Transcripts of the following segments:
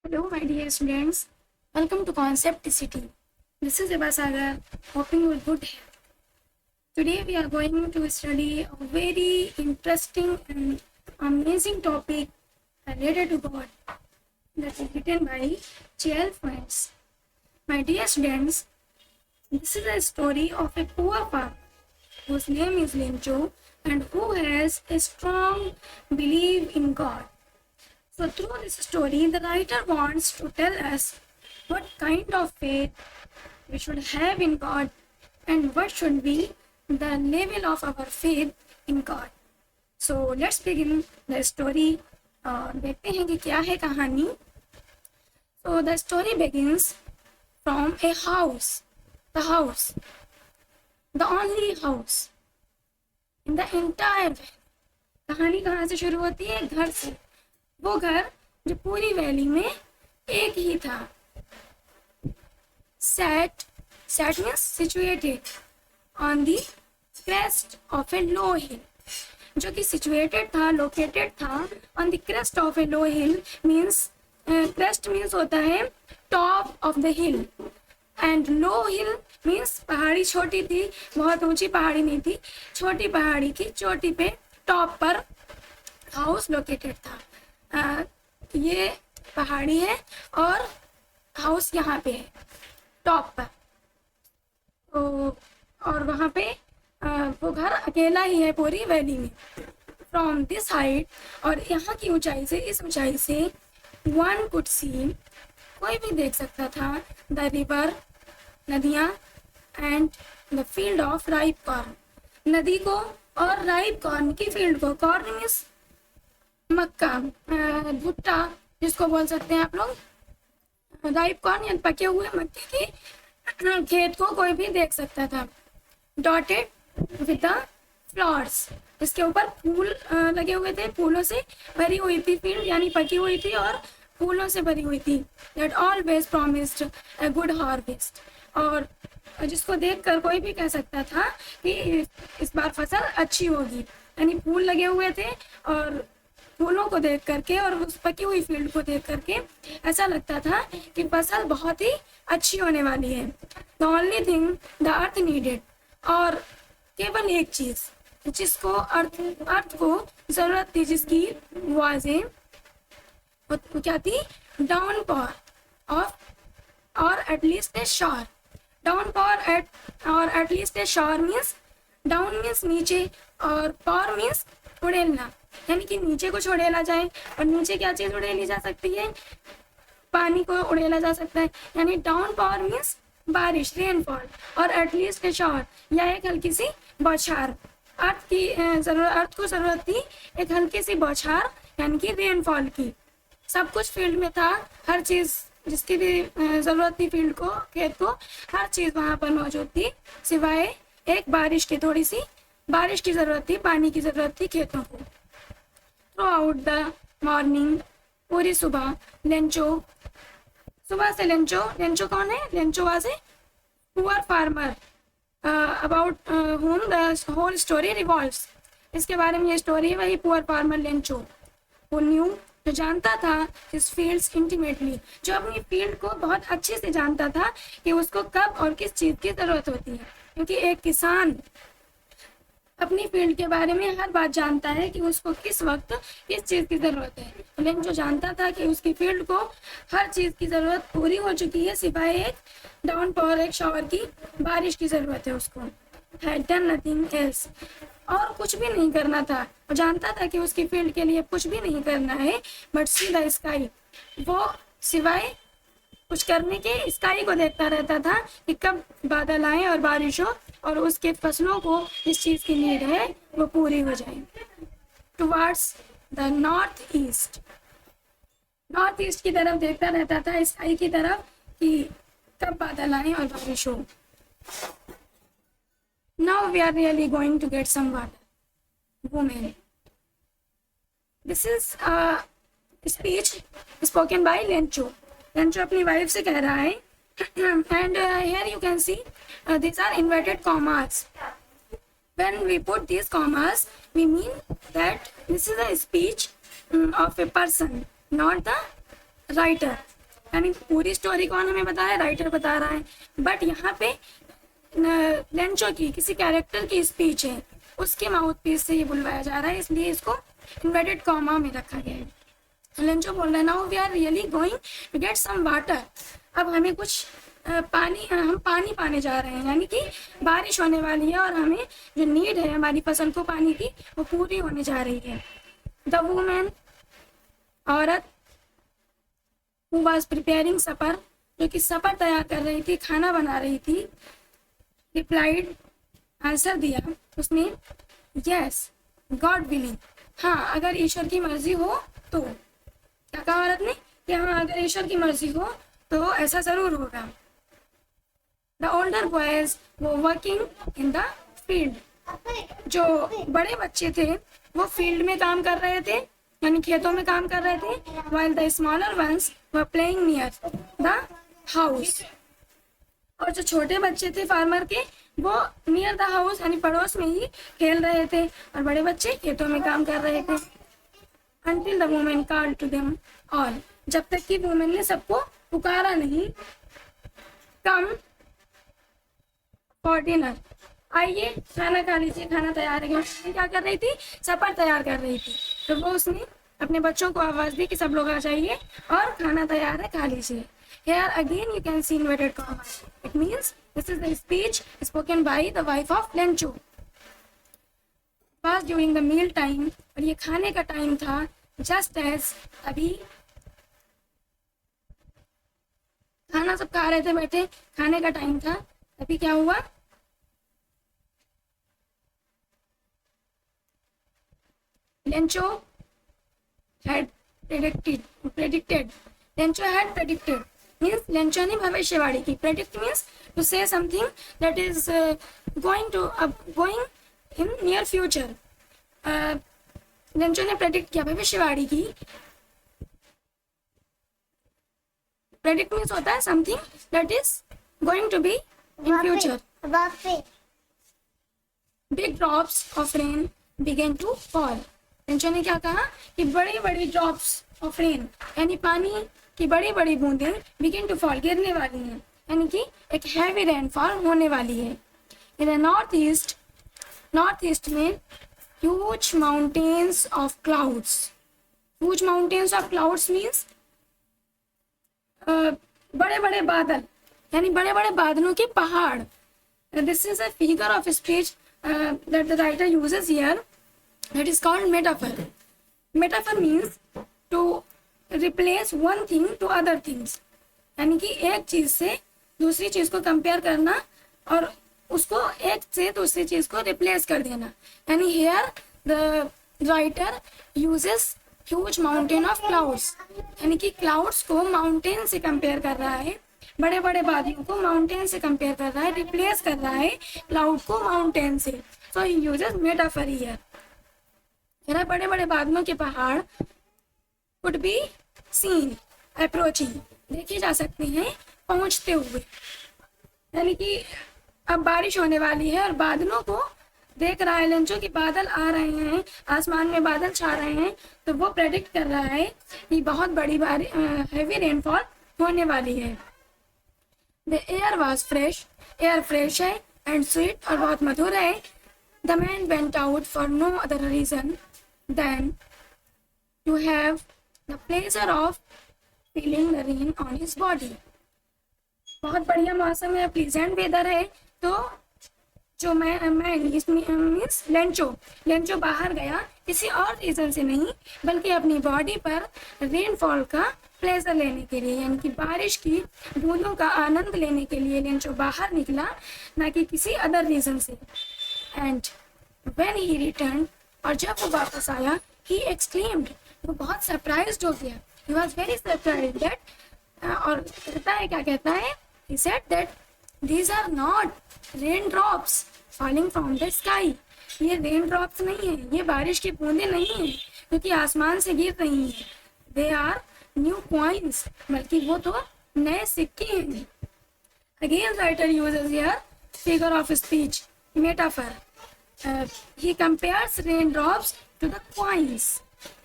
Hello, my dear students. Welcome to Concept City. This is Eva Sagar. Hoping you will good health. Today we are going to study a very interesting and amazing topic related to God that is written by J.L. Friends. My dear students, this is a story of a poor farmer whose name is Lencho and who has a strong belief in God. So through this story, the writer wants to tell us what kind of faith we should have in God and what should be the level of our faith in God. So let's begin the story. देखते हैं कि क्या है कहानी. So the story begins from a house. The only house in the entire valley. कहानी कहाँ से शुरू होती है? घर से. वो घर जो पूरी वैली में एक ही था. Sat means situated on the crest of a low hill. जो कि situated था, located था on the crest of a low hill means crest means होता है top of the hill and low hill means पहाड़ी छोटी थी, बहुत ऊंची पहाड़ी नहीं थी, छोटी पहाड़ी की चोटी पे टॉप पर हाउस लोकेटेड था. ये पहाड़ी है और हाउस यहाँ पे है टॉप पर. और वहाँ पे वो घर अकेला ही है पूरी वैली में. फ्रॉम दिस हाइट, और यहाँ की ऊंचाई से, इस ऊंचाई से वन कुड सी, कोई भी देख सकता था, द रिवर, नदियाँ, and the field of ripe corn, नदी को और राइप कॉर्न की फील्ड को. कॉर्न मीन्स मक्का, भुट्टा जिसको बोल सकते हैं आप लोग. राइप कॉर्न या पके हुए मक्के के खेत को कोई भी देख सकता था. डॉटेड विद द फ्लावर्स, इसके ऊपर फूल लगे हुए थे, फूलों से भरी हुई थी फील्ड, यानी पकी हुई थी और फूलों से भरी हुई थी. That always promised a good harvest, और जिसको देखकर कोई भी कह सकता था कि इस बार फसल अच्छी होगी. यानी फूल लगे हुए थे और फूलों को देख करके और उस पकी हुई फील्ड को देख करके ऐसा लगता था कि फसल बहुत ही अच्छी होने वाली है. The only thing the earth needed, और केवल एक चीज जिसको अर्थ को जरूरत थी, जिसकी वाजें वो क्या थी? डाउन पॉर ऑफ और एटलीस्ट ए शॉर. डाउन पॉर और एटलीस्ट ए शॉर मीन्स, डाउन मीन्स नीचे और पॉर मीन्स उड़ेलना, यानी कि नीचे कुछ उड़ेला जाए. और नीचे क्या चीज उड़ेली जा सकती है? पानी को उड़ेला जा सकता है. यानी डाउन पावर मीन्स बारिश, रेनफॉल, और एटलीस्ट ए शॉर या एक हल्की सी बौछार. अर्थ को जरूरत थी एक हल्की सी बौछार, यानी कि रेनफॉल की. सब कुछ फील्ड में था, हर चीज जिसकी भी जरूरत थी फील्ड को, खेत को, हर चीज वहां पर मौजूद थी, सिवाय एक बारिश की. थोड़ी सी बारिश की जरूरत थी, पानी की जरूरत थी खेतों को. थ्रू आउट द मॉर्निंग, पूरी सुबह, लेंचो, सुबह से लेंचो कौन है? Lencho was a poor farmer about whom the whole story revolves. इसके बारे में ये स्टोरी है, वही poor farmer Lencho. who knew, जो जानता था, his fields intimately, जो अपनी फील्ड को बहुत अच्छे से जानता था कि उसको कब और किस चीज की जरूरत होती है. क्योंकि एक किसान अपनी फील्ड के बारे में हर बात जानता है कि उसको किस वक्त किस चीज की जरूरत है. लेकिन जो जानता था कि उसकी फील्ड को हर चीज की जरूरत पूरी हो चुकी है, सिवाय एक डाउन पावर, एक शावर की बारिश की जरूरत है उसको. had done nothing else, और कुछ भी नहीं करना था. वो जानता था कि उसकी फील्ड के लिए कुछ भी नहीं करना है. बट सी द स्काई, वो सिवाय कुछ करने के स्काई को देखता रहता था कि कब बादल आए और बारिश हो और उसके फसलों को इस चीज की नीड है वो पूरी हो जाए. टुवार्ड्स द नॉर्थ ईस्ट की तरफ देखता रहता था, स्काई की तरफ, कि कब बादल आए और बारिश हो. Now we are really going to get some water. Women, this is speech spoken by Lencho. Lencho अपनी वाइफ से कह रहा है. And here you can see these are inverted commas. When we put these commas, we mean that this is a speech of a person, not the writer. यानी पूरी story कौन हमें बता रहा है, राइटर बता रहा है, बट यहाँ पे लेंचो की किसी कैरेक्टर की स्पीच है, उसके माउथ पीस से ये बुलवाया जा रहा है, इसलिए इसको इन्वर्टेड कॉमा में रखा गया है। लेंचो बोल रहा है now we are really going to get some water, अब हमें कुछ हम पानी पाने जा रहे हैं, यानी कि बारिश होने वाली है और हमें जो नीड है हमारी फसल को पानी की वो पूरी होने जा रही है। द वुमेन, औरत, हु वाज प्रिपेयरिंग सपर, जो कि सपर तैयार कर रही थी, खाना बना रही थी, रिप्लाइड, आंसर दिया उसने, यस गॉड विलिंग, हाँ अगर ईश्वर की मर्जी हो तो। क्या कहा औरत ने कि हाँ अगर ईश्वर की मर्जी हो तो ऐसा जरूर होगा। द ओल्डर बॉयज वो वर्किंग इन द फील्ड, जो बड़े बच्चे थे वो फील्ड में काम कर रहे थे, यानी खेतों में काम कर रहे थे, while the smaller ones were playing near the house, और जो छोटे बच्चे थे फार्मर के वो नियर द हाउस यानी पड़ोस में ही खेल रहे थे और बड़े बच्चे खेतों में काम कर रहे थे। Until the woman called to them all, जब तक कि वुमेन ने सबको पुकारा नहीं, कम फॉर डिनर, आइए खाना खा लीजिए, खाना तैयार है। क्या कर रही थी, सपर तैयार कर रही थी, तो वो उसने अपने बच्चों को आवाज दी कि सब लोग आ जाइए और खाना तैयार है, खा लीजिए। Here again you can see inverted commas. It means this is the speech spoken by the wife of Lencho. Was during the meal time, और ये खाने का टाइम था, just as, अभी खाना सब खा रहे थे बैठे, खाने का टाइम था, अभी क्या हुआ, Lencho had predicted. Lencho had predicted means Lencho ने भविष्यवाणी की। Predict means to say something that is going in near future. Lencho ने प्रेडिक्ट किया, भविष्यवाणी की। प्रेडिक्ट मीन्स होता है something that is going to be in future. Big drops of rain began to fall. Lencho ने क्या कहा कि बड़ी बड़ी ड्रॉप्स ऑफ रेन यानी पानी की बड़ी बड़ी बूंदें बिगिन टू फॉल, गिरने वाली हैं, यानी कि एक हैवी रेनफॉल होने वाली है। इन नॉर्थ ईस्ट में huge mountains of clouds. Huge mountains of clouds means बड़े बड़े बादल, यानी बड़े बड़े बादलों के पहाड़। This is a figure of speech that the writer uses here, that is called metaphor. Metaphor means to replace one thing to other things, यानी कि एक चीज से दूसरी चीज को कंपेयर करना और उसको एक से दूसरी चीज को रिप्लेस कर देना। यानी here the writer uses huge mountain of clouds, यानी कि क्लाउड्स को माउंटेन से कंपेयर कर रहा है, बड़े बड़े बादलों को माउंटेन से कंपेयर कर रहा है, रिप्लेस कर रहा है क्लाउड को माउंटेन से। सो ही यूजेस मेटाफर हियर। बड़े बड़े बादलों के पहाड़ could be seen approaching, देखे जा सकते हैं पहुंचते हुए, यानी कि अब बारिश होने वाली है और बादलों को देख रहा है लेंचो कि बादल आ रहे हैं, आसमान में बादल छा रहे हैं, तो वो प्रेडिक्ट कर रहा है कि बहुत बड़ी हैवी रेनफॉल होने वाली है। The air was fresh, air fresh है एंड स्वीट और बहुत मधुर है। The man went out for no other reason than to have the pleasure of feeling the rain on his body. बहुत बढ़िया मौसम है, प्लीजेंट वेदर है, तो जो मैं मीन्स लेंचो बाहर गया किसी और रीजन से नहीं, बल्कि अपनी बॉडी पर रेनफॉल का प्लेजर लेने के लिए, यानी कि बारिश की बूंदों का आनंद लेने के लिए लेंचो बाहर निकला, ना कि किसी अदर रीजन से। एंड व्हेन ही रिटर्न, और जब वो वापस आया, ही एक्सक्लेम्ड, वो बहुत सरप्राइज्ड हो गया। He was very surprised that और कहता है, क्या कहता है, he said that these are not raindrops falling from the sky. ये रेन ड्रॉप्स नहीं है, ये बारिश की बूंदें नहीं है क्योंकि आसमान से गिर रही हैं। They are new coins, बल्कि वो तो नए सिक्के हैं। Again writer uses here figure of speech, metaphor. He compares raindrops to the coins.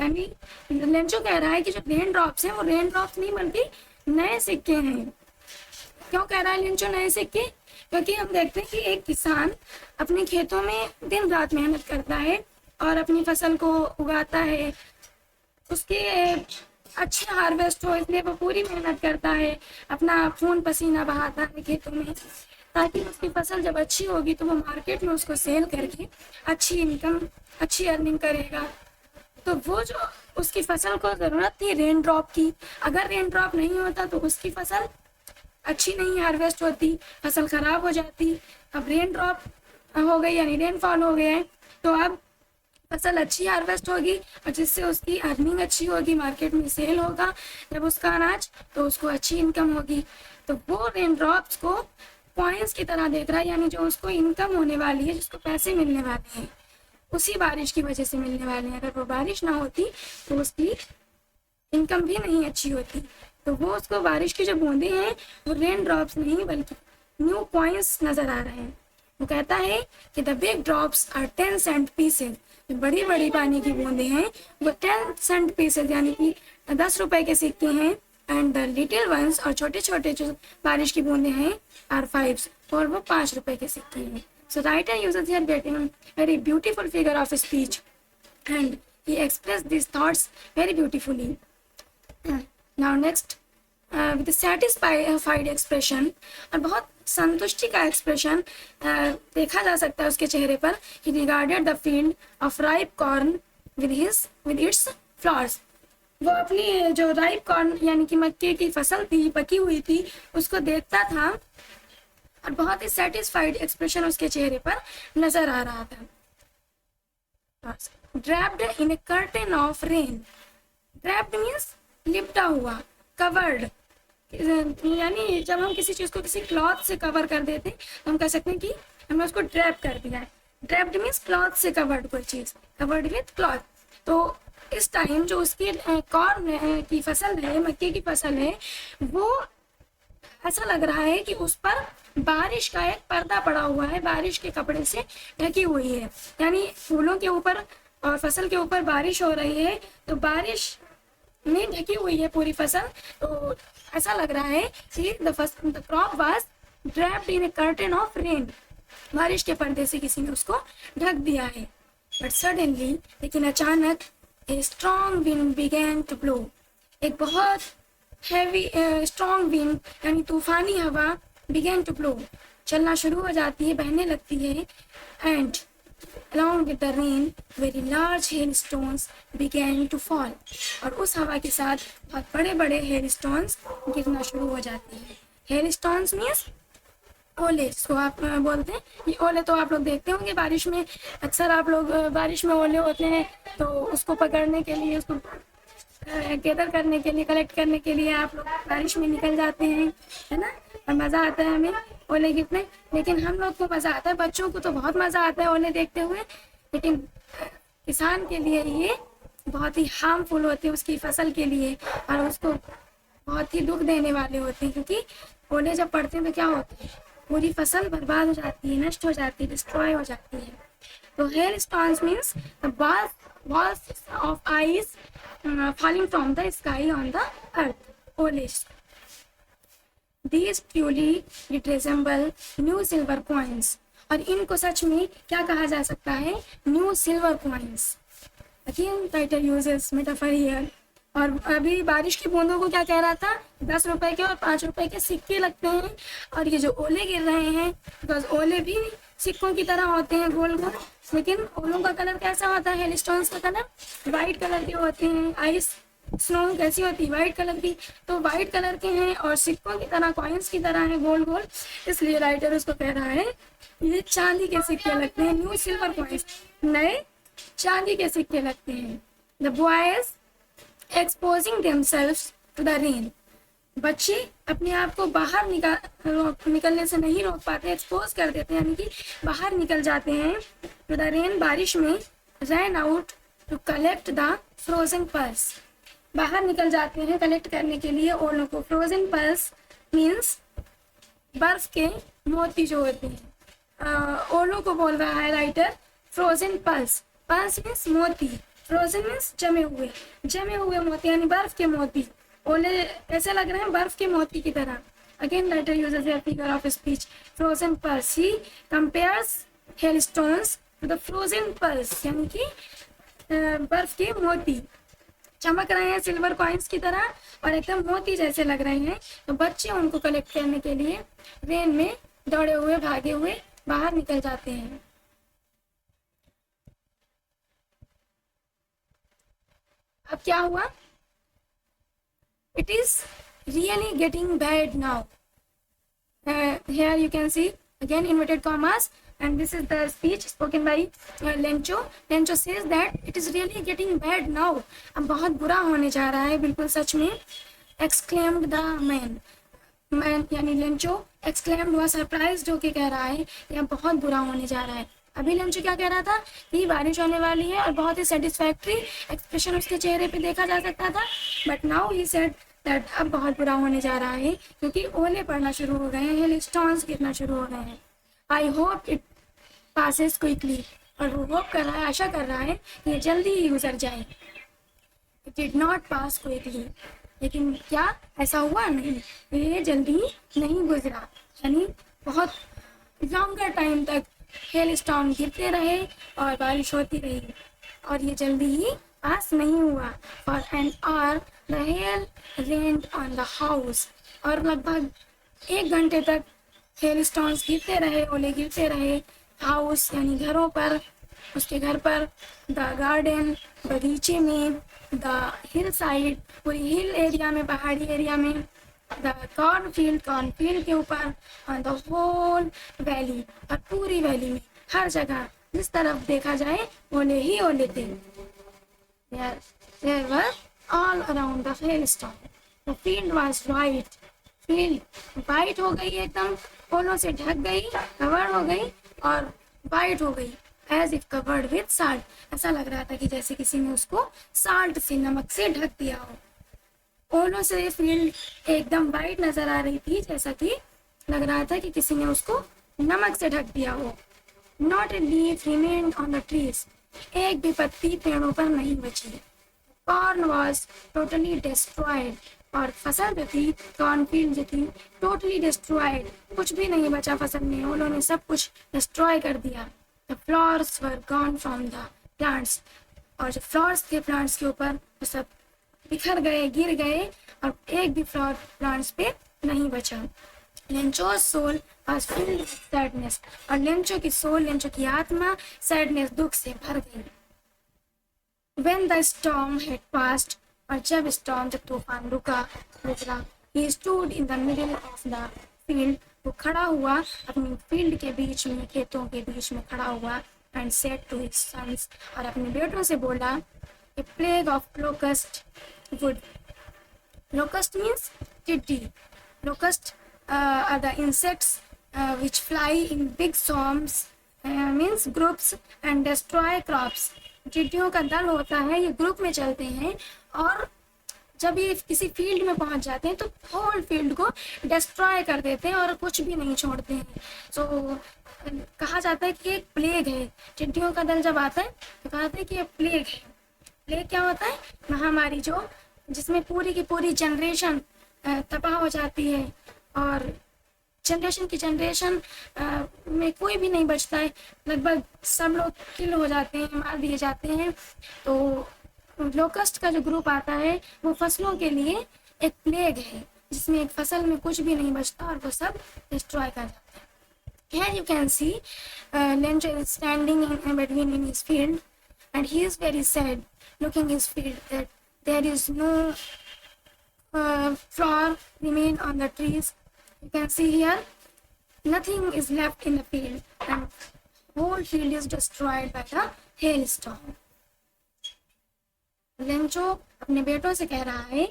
यानी लेंचो कह रहा है कि जो रेन ड्रॉप्स हैं वो रेन ड्रॉप्स नहीं बल्कि नए सिक्के हैं। क्यों कह रहा है लिंचो नए सिक्के? क्योंकि हम देखते हैं कि एक किसान अपने खेतों में दिन रात मेहनत करता है और अपनी फसल को उगाता है, उसके अच्छे हार्वेस्ट हो इसलिए वो पूरी मेहनत करता है, अपना खून पसीना बहाता है खेतों में, ताकि उसकी फसल जब अच्छी होगी तो वो मार्केट में उसको सेल करके अच्छी इनकम, अच्छी अर्निंग करेगा। तो वो जो उसकी फसल को ज़रूरत थी रेन ड्रॉप की, अगर रेन ड्रॉप नहीं होता तो उसकी फसल अच्छी नहीं हार्वेस्ट होती, फसल खराब हो जाती। अब रेन ड्रॉप हो गई यानी रेनफॉल हो गया है, तो अब फसल अच्छी हार्वेस्ट होगी और जिससे उसकी अर्निंग अच्छी होगी, मार्केट में सेल होगा जब उसका अनाज, तो उसको अच्छी इनकम होगी। तो वो रेन ड्रॉप्स को पॉइंट्स की तरह देख रहा है, यानी जो उसको इनकम होने वाली है, जिसको पैसे मिलने वाले हैं, उसी बारिश की वजह से मिलने वाले हैं। अगर वो बारिश ना होती तो उसकी इनकम भी नहीं अच्छी होती। तो वो उसको बारिश की जो बूंदे हैं वो रेन ड्रॉप्स नहीं बल्कि न्यू पॉइंट्स नजर आ रहे हैं। वो कहता है कि the big drops are 10 cent pieces, जो बड़ी बड़ी पानी की बूंदे हैं वो 10 सेंट पीसेज यानी कि 10 रुपए के सिक्के हैं, एंड द लिटिल वंस और छोटे छोटे जो बारिश की बूंदे हैं आर 5 और वो 5 रुपए के सिक्के हैं। So writer uses here very beautiful figure of speech and he expressed these thoughts very beautifully. Now next with the satisfied expression, और बहुत संतुष्टि का एक्सप्रेशन देखा जा सकता है उसके चेहरे पर। He regarded the field of ripe corn with its flowers. वो अपनी जो राइप कॉर्न यानी कि मक्के की फसल थी, पकी हुई थी, उसको देखता था और बहुत ही सेटिस्फाइड एक्सप्रेशन उसके चेहरे पर नजर आ रहा था। Draped in A curtain of rain, draped means लिपटा हुआ, कवर्ड, यानी जब हम किसी चीज को किसी क्लॉथ से कवर कर देते हैं तो हम कह सकते हैं कि हमने उसको ड्रैप कर दिया है। ड्रैप्ड मीन्स क्लॉथ से कवर्ड, कोई चीज कवर्ड विथ क्लॉथ। तो इस टाइम जो उसकी कॉर्न की फसल है, मक्के की फसल है, वो ऐसा लग रहा है कि उस पर बारिश का एक पर्दा पड़ा हुआ है, बारिश के कपड़े से ढकी हुई है, यानी फूलों के ऊपर और फसल के ऊपर बारिश हो रही है, तो बारिश में ढकी हुई है पूरी फसल। तो ऐसा लग रहा है कि the crop was draped in A curtain of rain, बारिश के पर्दे से किसी ने उसको ढक दिया है। बट सडनली, लेकिन अचानक, a strong wind began to blow, एक बहुत हैवी स्ट्रॉन्ग विंड यानी तूफानी हवा बिगैन टू ब्लो, चलना शुरू हो जाती है, बहने लगती है। And along with the rain very large hailstones began to fall, और उस हवा के साथ बहुत बड़े बड़े hailstones गिरना शुरू हो जाती है। hailstones मीन्स ओले, जिसको आप बोलते हैं। ये ओले तो आप लोग देखते होंगे बारिश में, अक्सर आप लोग बारिश में ओले होते हैं तो उसको पकड़ने के लिए, उसको गैदर करने के लिए, कलेक्ट करने के लिए आप लोग बारिश में निकल जाते हैं, है ना, और मज़ा आता है हमें ओले गिरने। लेकिन हम लोग को मज़ा आता है, बच्चों को तो बहुत मज़ा आता है ओले देखते हुए, लेकिन किसान के लिए ये बहुत ही हार्मफुल होते हैं उसकी फसल के लिए, और उसको बहुत ही दुख देने वाले होते हैं, क्योंकि ओले जब पड़ते हैं तो क्या होता है, पूरी फसल बर्बाद हो जाती है, नष्ट हो जाती है, डिस्ट्रॉय हो जाती है। तो hello storms means the balls of ice falling from the sky on the earth, olish. These truly it resemble new silver coins, और इनको सच में क्या कहा जा सकता है, new silver coins. Again writer uses metaphor here. और अभी बारिश की बूंदों को क्या कह रहा था, 10 रुपए के और 5 रुपए के सिक्के लगते हैं, और ये जो ओले गिर रहे हैं, बिकॉज ओले भी सिक्कों की तरह होते हैं गोल गोल, लेकिन ओलों का कलर कैसा होता है, हेलस्टोन्स का कलर वाइट कलर के होते हैं, आइस स्नो कैसी होती है, वाइट कलर की, तो वाइट कलर के हैं और सिक्कों की तरह, कॉइन्स की तरह है गोल गोल, इसलिए राइटर उसको कह रहा है ये चांदी के सिक्के लगते हैं, न्यू सिल्वर कॉइन्स, नए चांदी के सिक्के लगते हैं। The boys exposing themselves to the rain, बच्चे अपने आप को बाहर निकलने से नहीं रोक पाते, एक्सपोज कर देते हैं, यानी कि बाहर निकल जाते हैं टू द रेन, बारिश में, ran out to collect the frozen pearls, बाहर निकल जाते हैं कलेक्ट करने के लिए ओलों को। फ्रोजन पर्स मीन्स बर्फ के मोती जो होते हैं, ओलों को बोल रहा है writer, frozen purse, purse means मोती, फ्रोजन मीन्स जमे हुए मोती यानी बर्फ के मोती, ओले कैसे लग रहे हैं? बर्फ के मोती की तरह। Again writer uses a figure of speech frozen pearls. He compares hailstones to the frozen pearls, यानी कि बर्फ के मोती चमक रहे हैं सिल्वर कॉइन्स की तरह और एकदम मोती जैसे लग रहे हैं। तो बच्चे उनको कलेक्ट करने के लिए रेन में दौड़े हुए भागे हुए बाहर निकल जाते हैं। अब क्या हुआ? It is really getting bad now. Here you can see again inverted commas, and this is the speech spoken by Lencho. Lencho says that it is really getting bad now. अब बहुत बुरा होने जा रहा है, बिल्कुल सच में। Exclaimed the man. मैन यानी लेंचो एक्सक्लेम्ड हुआ, सरप्राइज होके कह रहा है कि अब बहुत बुरा होने जा रहा है। अभी लेंचो क्या कह रहा था कि बारिश होने वाली है और बहुत ही सेटिस्फैक्ट्री एक्सप्रेशन उसके चेहरे पे देखा जा सकता था, but now he said that अब बहुत बुरा होने जा रहा है क्योंकि ओले पड़ना शुरू हो गए हैं, हेल स्टोन्स गिरना शुरू हो गए हैं। I hope it passes quickly, और वो होप कर रहा है, आशा कर रहा है कि ये जल्दी ही गुजर जाए। It did not pass quickly, लेकिन क्या ऐसा हुआ? नहीं, ये जल्दी नहीं गुजरा, यानी बहुत लॉन्गर टाइम तक हेल स्टॉर्म गिरते रहे और बारिश होती रही और ये जल्दी ही पास नहीं हुआ। For an hour the hell rained on the house, और लगभग 1 घंटे तक हेल स्टॉर्म्स गिरते रहे, ओले गिरते रहे हाउस यानी घरों पर, उसके घर पर, द गार्डन बगीचे में, द हिल साइड पूरी हिल एरिया में, पहाड़ी एरिया में, द कॉर्नफील्ड के ऊपर, ऑन द होल वैली और पूरी वैली में हर जगह जिस तरफ देखा जाए ओले ही ओले थे। There were all around the hailstorm. The field was white. Field white हो गई, एकदम ओलों से ढक गई, कवर हो गई और वाइट हो गई। As if covered with salt, ऐसा लग रहा था कि जैसे किसी ने उसको साल्ट से, नमक से ढक दिया हो। ओलों से फील्ड एकदम वाइट नजर आ रही थी, जैसा कि लग रहा था कि किसी ने उसको नमक से ढक दिया हो। Not a leaf remained on the trees, एक भी पत्ती पेड़ों पर नहीं बची। कॉर्न वॉज टोटली डिस्ट्रॉयड, और फसल जो थी, कॉर्नफील्ड जो थी, टोटली डिस्ट्रॉयड, कुछ भी नहीं बचा फसल में, ओलों ने सब कुछ डिस्ट्रॉय कर दिया। The flowers were gone from the plants, और जो फ्लावर्स थे प्लांट्स के ऊपर वो सब बिखर गए, गिर गए और एक भी फ्लावर प्लांट्स पे नहीं बचा। Lencho's soul was filled with sadness, और लेंचो की सोल, लेंचो की आत्मा सैडनेस, दुख से भर गई। When the storm had passed, और जब स्टॉर्म, जब तूफान रुका, he stood in the middle of the field, वो खड़ा हुआ अपनी फील्ड के बीच में, खेतों के बीच में खड़ा हुआ, and said to his sons, और अपने बेटों से बोला, a plague of locust would, locust means टिड्डी, locust are the insects which fly in big swarms, means groups, and destroy crops. टिड्डियों का दल होता है, ये ग्रुप में चलते हैं और जब ये किसी फील्ड में पहुंच जाते हैं तो होल फील्ड को डिस्ट्रॉय कर देते हैं और कुछ भी नहीं छोड़ते हैं। सो कहा जाता है कि एक प्लेग है, टिड्डियों का दल जब आता है तो कहा जाता है कि ये प्लेग है। प्लेग क्या होता है? महामारी, जो जिसमें पूरी की पूरी जनरेशन तबाह हो जाती है और जनरेशन की जनरेशन में कोई भी नहीं बचता है, लगभग सब लोग किल हो जाते हैं, मार दिए जाते हैं। तो लोकस्ट का जो ग्रुप आता है वो फसलों के लिए एक प्लेग है, जिसमें एक फसल में कुछ भी नहीं बचता और वो सब डिस्ट्रॉय कर जाते हैं। Here you can see Lencho is standing in between in his field, and he is very sad looking his field that there is no flower remain on the trees. You can see here nothing is left in the field, and whole field is destroyed by the hailstorm. Lencho अपने बेटों से कह रहा है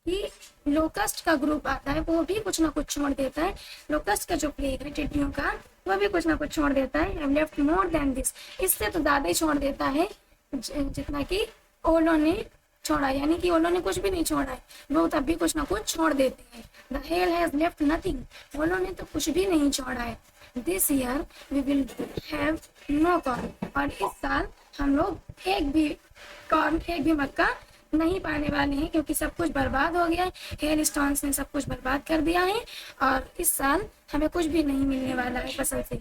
कि locust का group आता है, वो भी कुछ ना कुछ छोड़ देता है। लोकस्ट का जो प्लेग है टिड्डियों का, वो भी कुछ ना कुछ छोड़ देता है। I've left more than this, इससे तो ज़्यादा ही छोड़ देता है जितना कि ओलों ने छोड़ा, यानी कि ओलों ने कुछ भी नहीं छोड़ा है, वो तब भी कुछ ना कुछ छोड़ देते हैं। The hail has left nothing, ओलों ने तो कुछ भी नहीं छोड़ा है। This year we will have no corn, और इस साल हम लोग एक भी कॉर्न, एक भी मक्का नहीं पाने वाले हैं क्योंकि सब कुछ बर्बाद हो गया है। हेल स्टोन्स ने सब कुछ बर्बाद कर दिया है और इस साल हमें कुछ भी नहीं मिलने वाला है फसल से।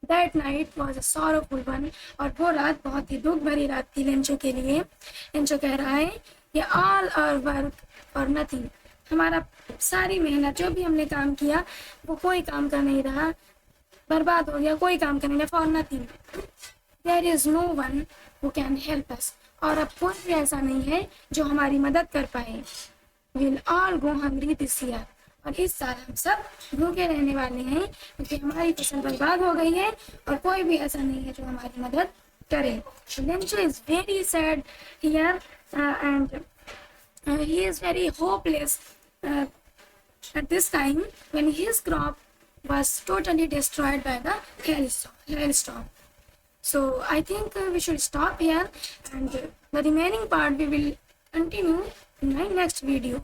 That night was a sorrowful one, और वो रात बहुत ही दुख भरी रात थी लेंचो के लिए। लेंचो कह रहा है कि ऑल आवर वर्क और नथिंग, हमारा सारी मेहनत जो भी हमने काम किया वो कोई काम का नहीं रहा, बर्बाद हो गया, कोई काम का नहीं रहा, for nothing. There is no one who can help us, और अब कोई भी ऐसा नहीं है जो हमारी मदद कर पाए। Will all go hungry this year, और इस साल हम सब भूखे रहने वाले हैं क्योंकि हमारी फसल बर्बाद हो गई है और कोई भी ऐसा नहीं है जो हमारी मदद करे। Lencho is very sad here and he is very hopeless at this time when his crop was totally destroyed by the hailstorm. So I think we should stop here, and the remaining part we will continue in my next video.